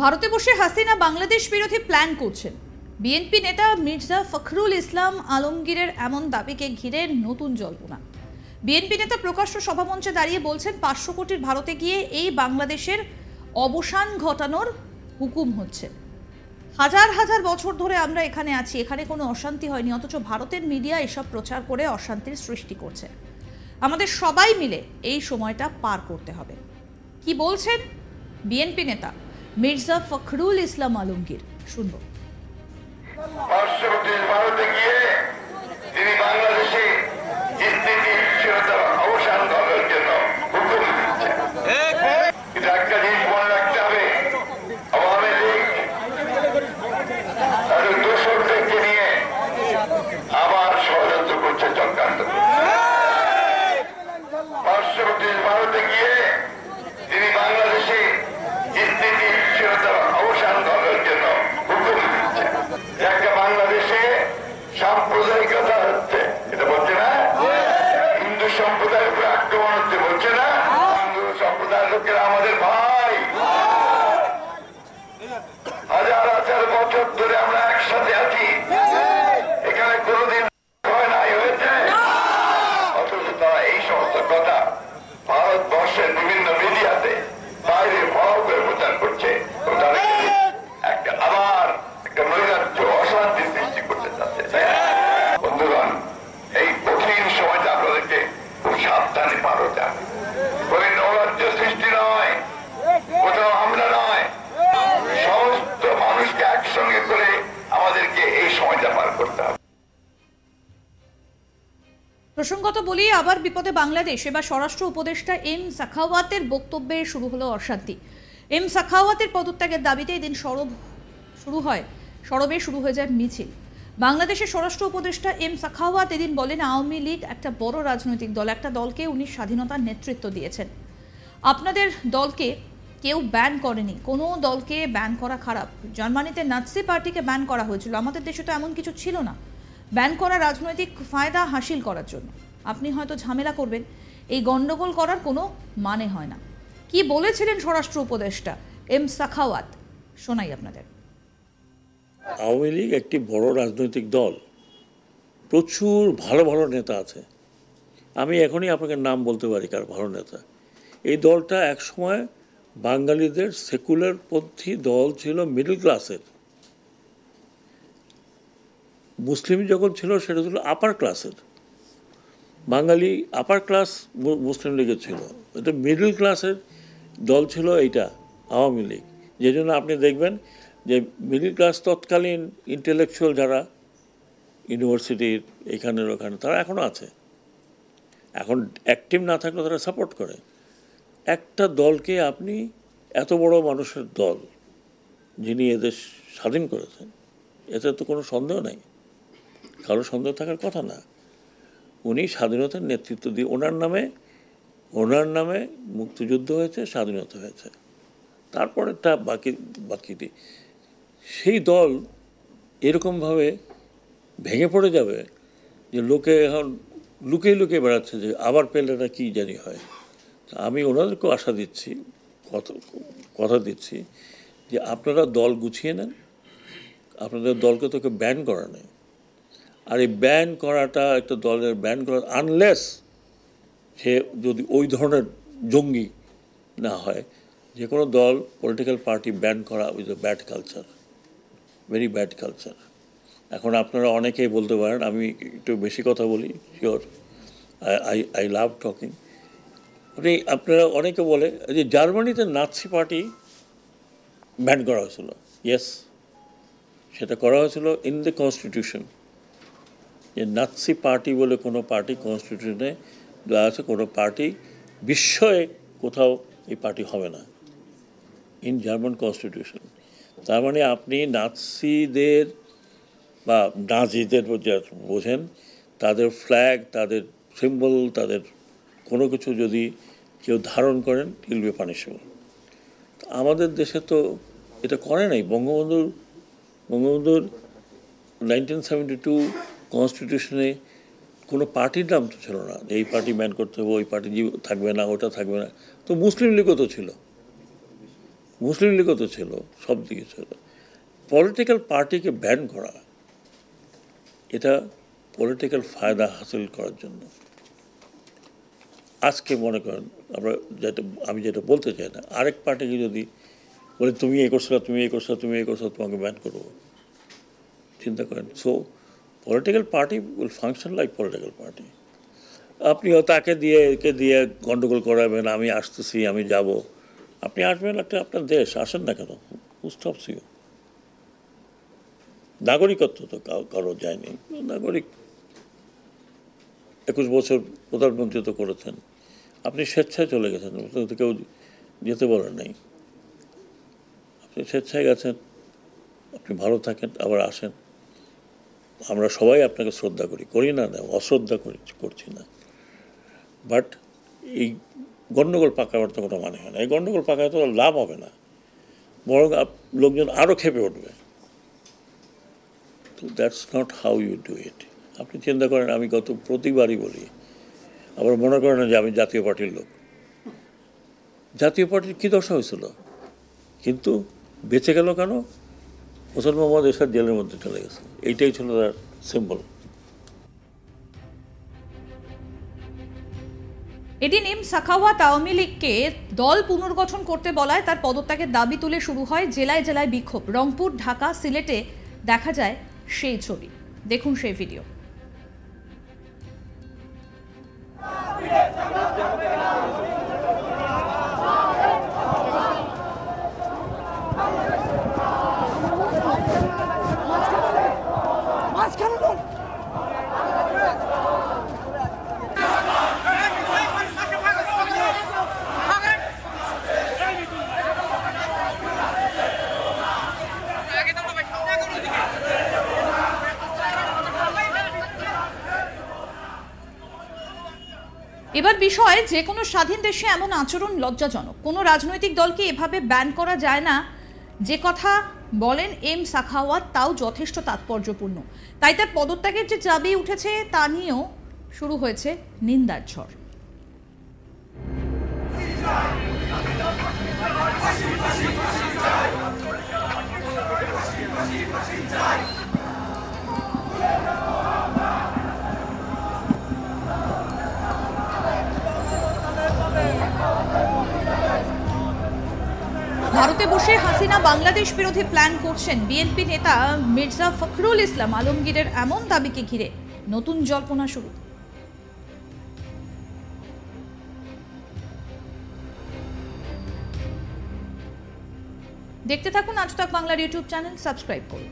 ভারতে বসে হাসিনা বাংলাদেশ বিরোধী প্ল্যান করছেন। বিএনপি নেতা মির্জা ফখরুল ইসলাম আলমগীরের এমন দাবিকে ঘিরে নতুন জল্পনা। বিএনপি নেতা প্রকাশ্য সভামঞ্চে দাঁড়িয়ে বলছেন 500 কোটির ভারতে গিয়ে এই বাংলাদেশের অবসান ঘটানোর হুকুম হচ্ছে। হাজার হাজার বছর ধরে আমরা এখানে আছি, এখানে কোনো অশান্তি হয়নি, অথচ ভারতের মিডিয়া এসব প্রচার করে অশান্তির সৃষ্টি করছে। আমাদের সবাই মিলে এই সময়টা পার করতে হবে। কি বলছেন বিএনপি নেতা মির্জা ফখরুল ইসলাম আলমগীর, শুনব। ভারতে গিয়ে তিনি বাংলাদেশে স্থিতিশীলতার অবসান করার জন্য হুকুম দিচ্ছেন। কিন্তু একটা জিনিস মনে রাখতে হবে, আওয়ামী লীগ তাদের দোষরদেরকে নিয়ে আবার ষড়যন্ত্র করছে, চক্রান্ত করছে। ভারতে গিয়ে তিনি বাংলাদেশে স্থিতিশীলতার অবসান করার জন্য হুকুম দিচ্ছেন। একটা বাংলাদেশে সাম্প্রদায়িকতা হচ্ছে, এটা বলছে না? হিন্দু সম্প্রদায়ের উপরে আক্রমণ হচ্ছে, বলছে না? হিন্দু সম্প্রদায়ের লোকেরা আমাদের ভাই, হাজার হাজার বছর ধরে আমরা একসাথে আছি, এখানে কোনোদিন হয় নাই, হয়েছে? অথচ তারা এই সমস্ত কথা ভারতবর্ষের বিভিন্ন মিডিয়াতে বাইরে ভাব করে প্রচার করছে। একটা আবার একটা নৈরাজ্য, অশান্তি সৃষ্টি করতে চাচ্ছে। বন্ধুগণ, এই কঠিন সময়টা আপনাদেরকে খুব সাবধানে পার হতে হবে। কোন নৈরাজ্য সৃষ্টি নয়, কোথাও হামলা নয়, সমস্ত মানুষকে একসঙ্গে করে আমাদেরকে এই সময়টা পার করতে হবে। প্রসঙ্গত বলি, আবার বিপদে বাংলাদেশ। এবার স্বরাষ্ট্র উপদেষ্টা এম সাখাওয়াতের বক্তব্যে শুরু হলো অশান্তি। এম সাখাওয়াতের পদত্যাগের দাবিতে এদিন সরবে শুরু হয়ে যায় মিছিল। বাংলাদেশের স্বরাষ্ট্র উপদেষ্টা এম সাখাওয়াত এদিন বলেন, আওয়ামী লীগ একটা বড় রাজনৈতিক দল, একটা দলকে উনি স্বাধীনতার নেতৃত্ব দিয়েছেন। আপনাদের দলকে কেউ ব্যান করেনি, কোনো দলকে ব্যান করা খারাপ। জার্মানিতে নাৎসি পার্টিকে ব্যান করা হয়েছিল, আমাদের দেশে তো এমন কিছু ছিল না। ব্যান করা রাজনৈতিক ফায়দা হাসিল করার জন্য। আপনি হয়তো ঝামেলা করবেন, এই গন্ডগোল করার কোনো মানে হয় না। কি বলেছিলেন স্বরাষ্ট্র উপদেষ্টা এম সাখাওয়াত, শোনাই আপনাদের। আওয়ামী লীগ একটি বড় রাজনৈতিক দল, প্রচুর ভালো ভালো নেতা আছে। আমি এখনই আপনাকে নাম বলতে পারি কার ভালো নেতা। এই দলটা একসময় বাঙালিদের সেকুলার পন্থী দল ছিল, মিডল ক্লাসের। মুসলিম যখন ছিল সেটা ছিল আপার ক্লাসের। বাঙালি আপার ক্লাস মুসলিম লীগের ছিল, এটা মিডল ক্লাসের দল ছিল এইটা আওয়ামী লীগ। যে জন্য আপনি দেখবেন যে মিডল ক্লাস তৎকালীন ইন্টেলেকচুয়াল যারা ইউনিভার্সিটির এখানের ওখানে, তারা এখনও আছে। এখন অ্যাক্টিভ না থাকলেও তারা সাপোর্ট করে। একটা দলকে আপনি এত বড় মানুষের দল, যিনি এদেশ স্বাধীন করেছেন, এতে তো কোনো সন্দেহ নেই, কারো সন্দেহ থাকার কথা না। উনি স্বাধীনতার নেতৃত্ব দিয়ে, ওনার নামে মুক্তিযুদ্ধ হয়েছে, স্বাধীনতা হয়েছে। তারপরে তা বাকিটি সেই দল এরকমভাবে ভেঙে পড়ে যাবে যে লোকে এখন লুকিয়ে লুকিয়ে বেড়াচ্ছে যে আবার পেলে না কি জানি হয়। আমি ওনাদেরকেও আশা দিচ্ছি, কথা দিচ্ছি যে আপনারা দল গুছিয়ে নেন। আপনাদের দলকে তোকে ব্যান করা নেই। আর এই ব্যান করাটা, একটা দলের ব্যান করা, আনলেস সে যদি ওই ধরনের জঙ্গি না হয়, যে কোনো দল, পলিটিক্যাল পার্টি ব্যান করা with a bad culture, very bad culture. এখন আপনারা অনেকেই বলতে পারেন আমি একটু বেশি কথা বলি, শিওর, আই লাভ টকিং। আপনারা অনেকে বলে যে জার্মানিতে নাৎসি পার্টি ব্যান করা হয়েছিল। ইয়েস, সেটা করা হয়েছিল ইন দ্য কনস্টিটিউশন। যে নাৎসি পার্টি বলে কোনো পার্টি কনস্টিটিউশনে দেওয়া আছে, কোনো পার্টি বিস্ময়ে কোথাও এই পার্টি হবে না, ইন জার্মান কনস্টিটিউশন। তার মানে আপনি নাৎসিদের বা নাজিদের বোঝেন, তাদের ফ্ল্যাগ, তাদের সিম্বল, তাদের কোনো কিছু যদি কেউ ধারণ করেন, ইল বি পানিশেবল। আমাদের দেশে তো এটা করে নাই। বঙ্গবন্ধুর 1972 কনস্টিটিউশনে কোনো পার্টির নাম তো ছিল না, এই পার্টি ব্যান করতে হবে, ওই পার্টি থাকবে না, ওটা থাকবে না। তো মুসলিম লীগও তো ছিল, মুসলিম লীগও তো ছিল, সব দিকে ছিল। পলিটিক্যাল পার্টিকে ব্যান করা, এটা পলিটিক্যাল ফায়দা হাসিল করার জন্য। আজকে মনে করেন আমি যেটা বলতে চাই না, আরেক পার্টিকে যদি বলে তুমি এই করছো, তুমি এই করছো, তুমি এই করছো, তোমাকে ব্যান করবো, চিন্তা করেন। So political party will function like political party. আপনিও তাকে দিয়ে একে দিয়ে গন্ডগোল করাবেন, আমি আসতেছি, আমি যাব। আপনি আসবেন, আপনার দেশ, আসেন না কেন? হু স্টপস ইউ? নাগরিকত্ব তো কারো যায়নি। নাগরিক 21 বছর প্রধানমন্ত্রী তো করেছেন, আপনি স্বেচ্ছায় চলে গেছেন, কেউ যেতে বলেন নাই। আপনি স্বেচ্ছায় গেছেন, আপনি ভালো থাকেন, আবার আসেন। আমরা সবাই আপনাকে শ্রদ্ধা করি না, অশ্রদ্ধা করছি না। বাট এই গণ্ডগোল পাকাবার তো কোনো মানে হয় না। এই গণ্ডগোল পাকায় তো লাভ হবে না, বরং লোকজন আরও ক্ষেপে উঠবে। তো that's not how you do it. আপনি চিন্তা করেন, আমি প্রতিবারই বলি, আবার মনে করেন না যে আমি জাতীয় পার্টির লোক। জাতীয় পার্টির কী দশা হয়েছিল, কিন্তু বেঁচে গেল কেন? হোসেন মোহাম্মদ এরশাদ জেলের মধ্যে চলে গেছে, এইটাই ছিল তার সিম্বল। এদিন এম সাখাওয়াত আওয়ামী লীগকে দল পুনর্গঠন করতে বলায় তার পদত্যাগের দাবি তুলে শুরু হয় জেলায় জেলায় বিক্ষোভ। রংপুর, ঢাকা, সিলেটে দেখা যায় সেই ছবি। দেখুন সেই ভিডিও। এবার বিষয়, যে কোনো স্বাধীন দেশে এমন আচরণ লজ্জাজনক। কোনো রাজনৈতিক দলকে এভাবে ব্যান করা যায় না, যে কথা বলেন এম সাখাওয়াত তাও যথেষ্ট তাৎপর্যপূর্ণ। তাই তার পদত্যাগের যে দাবি উঠেছে তা নিয়েও শুরু হয়েছে নিন্দার ঝড়। ভারতে বসে হাসিনা বাংলাদেশ বিরোধী প্ল্যান করছেন। বিএনপি নেতা মির্জা ফখরুল ইসলাম আলমগীরের এমন দাবিকে ঘিরে নতুন জল্পনা শুরু। দেখতে থাকুন আজ তাক বাংলার ইউটিউব চ্যানেল, সাবস্ক্রাইব করুন।